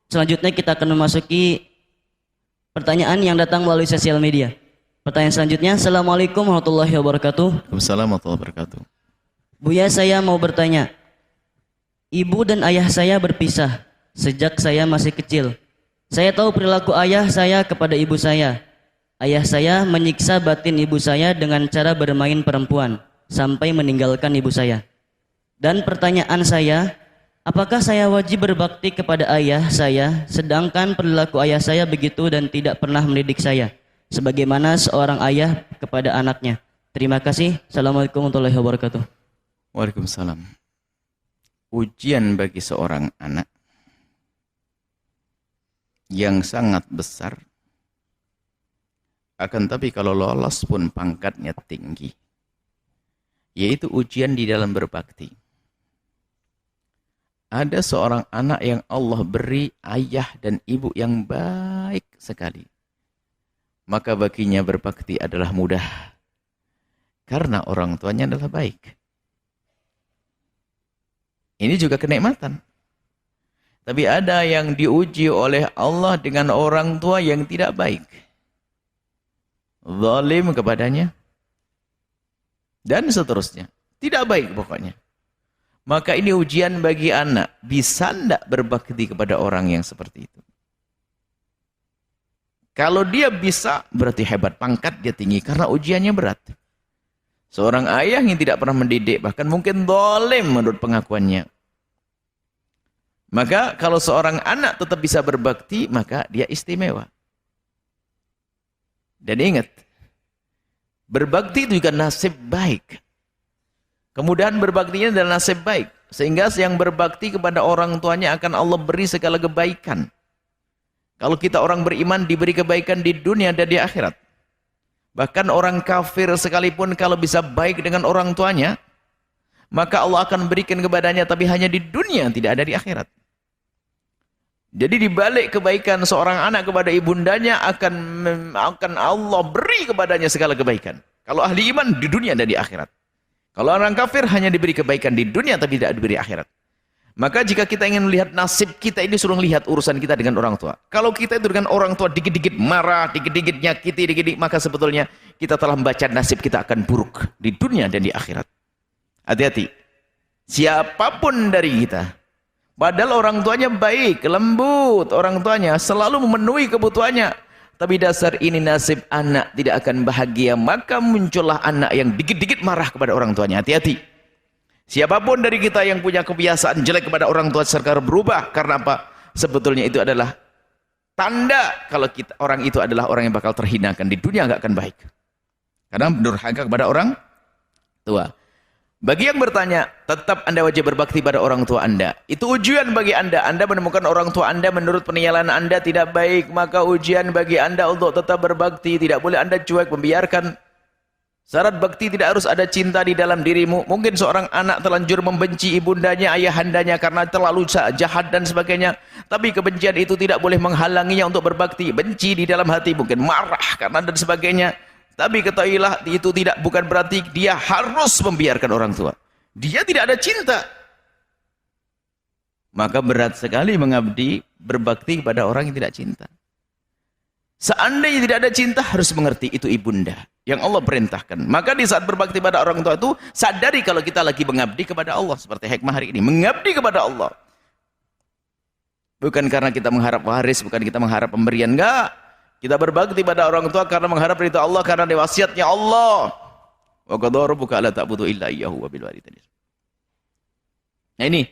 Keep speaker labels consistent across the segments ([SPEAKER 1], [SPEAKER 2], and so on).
[SPEAKER 1] Selanjutnya kita akan memasuki pertanyaan yang datang melalui sosial media. Pertanyaan selanjutnya, Assalamualaikum warahmatullahi wabarakatuh.
[SPEAKER 2] Waalaikumsalam warahmatullahi wabarakatuh.
[SPEAKER 1] Buya, saya mau bertanya. Ibu dan ayah saya berpisah sejak saya masih kecil. Saya tahu perilaku ayah saya kepada ibu saya. Ayah saya menyiksa batin ibu saya dengan cara bermain perempuan sampai meninggalkan ibu saya. Dan pertanyaan saya, apakah saya wajib berbakti kepada ayah saya sedangkan perilaku ayah saya begitu dan tidak pernah mendidik saya sebagaimana seorang ayah kepada anaknya? Terima kasih. Assalamualaikum warahmatullahi wabarakatuh.
[SPEAKER 2] Waalaikumsalam. Ujian bagi seorang anak yang sangat besar, akan tapi kalau lolos pun pangkatnya tinggi, yaitu ujian di dalam berbakti. Ada seorang anak yang Allah beri ayah dan ibu yang baik sekali, maka baginya berbakti adalah mudah karena orang tuanya adalah baik. Ini juga kenikmatan. Tapi ada yang diuji oleh Allah dengan orang tua yang tidak baik, zalim kepadanya, dan seterusnya. Tidak baik pokoknya. Maka ini ujian bagi anak. Bisa tidak berbakti kepada orang yang seperti itu? Kalau dia bisa, berarti hebat. Pangkat dia tinggi karena ujiannya berat. Seorang ayah yang tidak pernah mendidik, bahkan mungkin zalim menurut pengakuannya. Maka kalau seorang anak tetap bisa berbakti, maka dia istimewa. Dan ingat, berbakti itu juga nasib baik. Kemudahan berbaktinya adalah nasib baik. Sehingga yang berbakti kepada orang tuanya akan Allah beri segala kebaikan. Kalau kita orang beriman diberi kebaikan di dunia dan di akhirat. Bahkan orang kafir sekalipun kalau bisa baik dengan orang tuanya, maka Allah akan berikan kepadanya tapi hanya di dunia, tidak ada di akhirat. Jadi dibalik kebaikan seorang anak kepada ibundanya akan Allah beri kepadanya segala kebaikan. Kalau ahli iman di dunia dan di akhirat. Kalau orang kafir hanya diberi kebaikan di dunia tapi tidak diberi akhirat. Maka jika kita ingin melihat nasib kita ini, suruh lihat urusan kita dengan orang tua. Kalau kita itu dengan orang tua dikit-dikit marah, dikit-dikit nyakiti, dikit-dikit, maka sebetulnya kita telah membaca nasib kita akan buruk di dunia dan di akhirat. Hati-hati. Siapapun dari kita, padahal orang tuanya baik, lembut, orang tuanya selalu memenuhi kebutuhannya, tapi dasar ini nasib anak tidak akan bahagia, maka muncullah anak yang dikit-dikit marah kepada orang tuanya. Hati-hati. Siapapun dari kita yang punya kebiasaan jelek kepada orang tua sekarang berubah. Karena apa? Sebetulnya itu adalah tanda kalau orang itu adalah orang yang bakal terhinakan di dunia, nggak akan baik. Karena durhaka kepada orang tua. Bagi yang bertanya, tetap Anda wajib berbakti pada orang tua Anda. Itu ujian bagi Anda. Anda menemukan orang tua Anda menurut penilaian Anda tidak baik, maka ujian bagi Anda untuk tetap berbakti. Tidak boleh Anda cuek, membiarkan. Syarat bakti tidak harus ada cinta di dalam dirimu. Mungkin seorang anak terlanjur membenci ibundanya, ayahandanya karena terlalu jahat dan sebagainya. Tapi kebencian itu tidak boleh menghalanginya untuk berbakti. Benci di dalam hati, mungkin marah karena dan sebagainya. Tapi ketahuilah itu bukan berarti dia harus membiarkan orang tua. Dia tidak ada cinta. Maka berat sekali mengabdi, berbakti kepada orang yang tidak cinta. Seandainya tidak ada cinta, harus mengerti itu ibunda yang Allah perintahkan. Maka di saat berbakti pada orang tua itu, sadari kalau kita lagi mengabdi kepada Allah. Seperti hikmah hari ini, mengabdi kepada Allah. Bukan karena kita mengharap waris, bukan kita mengharap pemberian, enggak. Kita berbakti pada orang tua karena mengharap ridha Allah, karena wasiatnya Allah. Wa qadara rabbuka alla ta'budu illa iyyahu wa bil walidayni. Nah ini,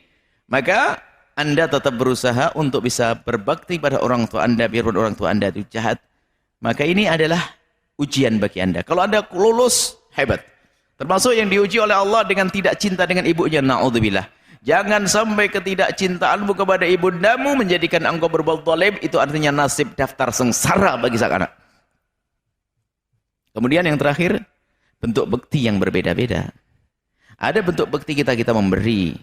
[SPEAKER 2] maka Anda tetap berusaha untuk bisa berbakti pada orang tua Anda, biarpun orang tua Anda itu jahat. Maka ini adalah ujian bagi Anda. Kalau Anda lulus, hebat. Termasuk yang diuji oleh Allah dengan tidak cinta dengan ibunya, na'udzubillah. Jangan sampai ketidakcintaanmu kepada ibundamu menjadikan engkau berbuat zalim. Itu artinya nasib daftar sengsara bagi sang anak. Kemudian yang terakhir, bentuk bakti yang berbeda-beda. Ada bentuk bakti kita memberi.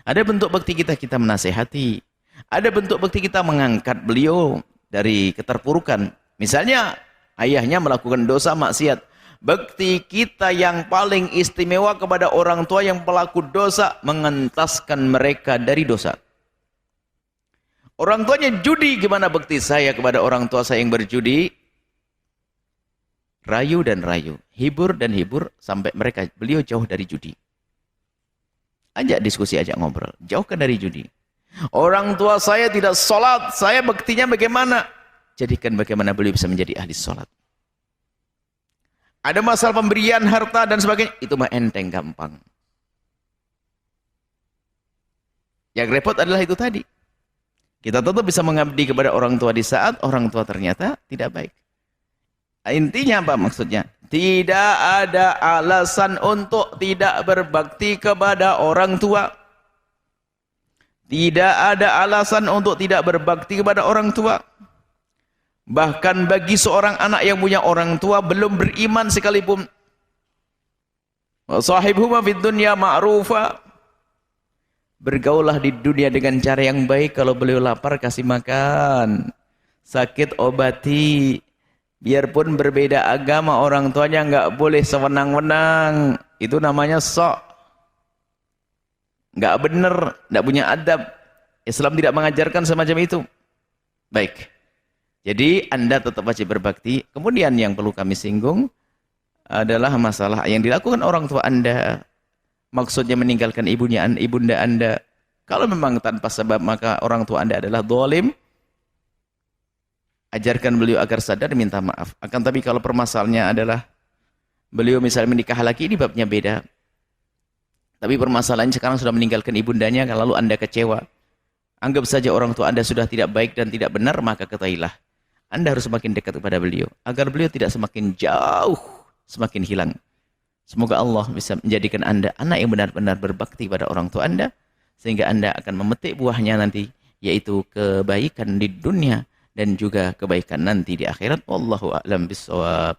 [SPEAKER 2] Ada bentuk bakti kita menasehati. Ada bentuk bakti kita mengangkat beliau dari keterpurukan. Misalnya ayahnya melakukan dosa maksiat. Bakti kita yang paling istimewa kepada orang tua yang pelaku dosa, mengentaskan mereka dari dosa. Orang tuanya judi, gimana bakti saya kepada orang tua saya yang berjudi? Rayu dan rayu, hibur dan hibur, sampai beliau jauh dari judi. Ajak diskusi, ajak ngobrol, jauhkan dari judi. Orang tua saya tidak sholat, saya baktinya bagaimana? Jadikan bagaimana beliau bisa menjadi ahli sholat. Ada masalah pemberian harta dan sebagainya, itu mah enteng, gampang. Yang repot adalah itu tadi. Kita tetap bisa mengabdi kepada orang tua di saat orang tua ternyata tidak baik. Intinya apa maksudnya? Tidak ada alasan untuk tidak berbakti kepada orang tua. Tidak ada alasan untuk tidak berbakti kepada orang tua. Bahkan bagi seorang anak yang punya orang tua belum beriman sekalipun. Sahibhuma fid dunya ma'rufa. Bergaulah di dunia dengan cara yang baik. Kalau beliau lapar, kasih makan. Sakit, obati. Biarpun berbeda agama, orang tuanya nggak boleh sewenang-wenang. Itu namanya sok. Nggak benar, nggak punya adab. Islam tidak mengajarkan semacam itu. Baik. Jadi Anda tetap wajib berbakti. Kemudian yang perlu kami singgung adalah masalah yang dilakukan orang tua Anda. Maksudnya meninggalkan ibunda Anda. Kalau memang tanpa sebab, maka orang tua Anda adalah zalim. Ajarkan beliau agar sadar, minta maaf. Akan tapi kalau permasalahannya adalah beliau misalnya menikah lagi, ini babnya beda. Tapi permasalahannya sekarang sudah meninggalkan ibundanya, lalu Anda kecewa. Anggap saja orang tua Anda sudah tidak baik dan tidak benar, maka ketahuilah Anda harus semakin dekat kepada beliau. Agar beliau tidak semakin jauh, semakin hilang. Semoga Allah bisa menjadikan Anda anak yang benar-benar berbakti pada orang tua Anda, sehingga Anda akan memetik buahnya nanti, yaitu kebaikan di dunia dan juga kebaikan nanti di akhirat. Wallahu a'lam bishawab.